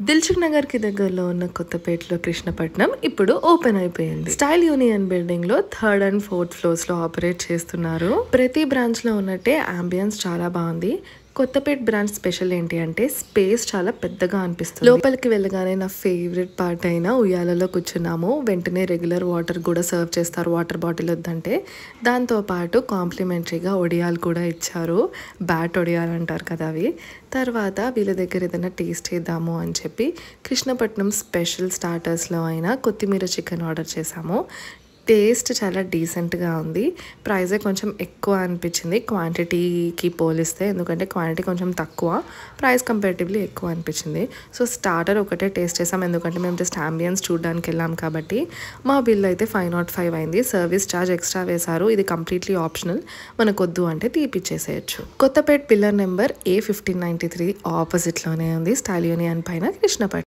దిల్సుఖ్ నగర్ కి దగ్గరలో ఉన్న కొత్తపేటలో కృష్ణపట్నం ఇప్పుడు ఓపెన్ అయిపోయింది. స్టైల్ యూనియన్ బిల్డింగ్ లో 3rd and 4th ఫ్లోర్స్ లో ఆపరేట్ చేస్తున్నారు. ప్రతి బ్రాంచ్ లో ఉన్నట్టే అంబియన్స్ చాలా బాగుంది. కొత్తపేట బ్రాంచ్ స్పెషల్ ఏంటి అంటే స్పేస్ చాలా పెద్దగా అనిపిస్తుంది. లోపలికి వెళ్ళగానే నా ఫేవరెట్ పార్ట్ అయిన ఉయ్యాలలో కూర్చున్నాము. వెంటనే రెగ్యులర్ వాటర్ కూడా సర్వ్ చేస్తారు, వాటర్ బాటిల్ వద్దంటే. దాంతో పాటు కాంప్లిమెంటరీగా ఒడియాలు కూడా ఇచ్చారు. బ్యాట్ ఒడియాలు అంటారు కదా అవి. తర్వాత వీళ్ళ దగ్గర ఏదైనా టేస్ట్ చేద్దాము అని చెప్పి కృష్ణపట్నం స్పెషల్ స్టార్టర్స్లో అయినా కొత్తిమీర చికెన్ ఆర్డర్ చేసాము. టేస్ట్ చాలా డీసెంట్గా ఉంది. ప్రైజే కొంచెం ఎక్కువ అనిపించింది క్వాంటిటీకి పోలిస్తే, ఎందుకంటే క్వాంటిటీ కొంచెం తక్కువ, ప్రైస్ కంపారిటివ్లీ ఎక్కువ అనిపించింది. సో స్టార్టర్ ఒకటే టేస్ట్ చేసాం, ఎందుకంటే మేము జస్ట్ అంబియన్స్ చూడడానికి వెళ్ళాం కాబట్టి. మా బిల్ అయితే 505 అయింది. సర్వీస్ ఛార్జ్ ఎక్స్ట్రా వేశారు. ఇది కంప్లీట్లీ ఆప్షనల్, మనకు వద్దు అంటే తీపిచ్చేసేయచ్చు. కొత్తపేట పిల్లర్ నెంబర్ A1593 ఆపోజిట్లోనే ఉంది, స్టైల్ యూనియన్ పైన, కృష్ణపట్నం.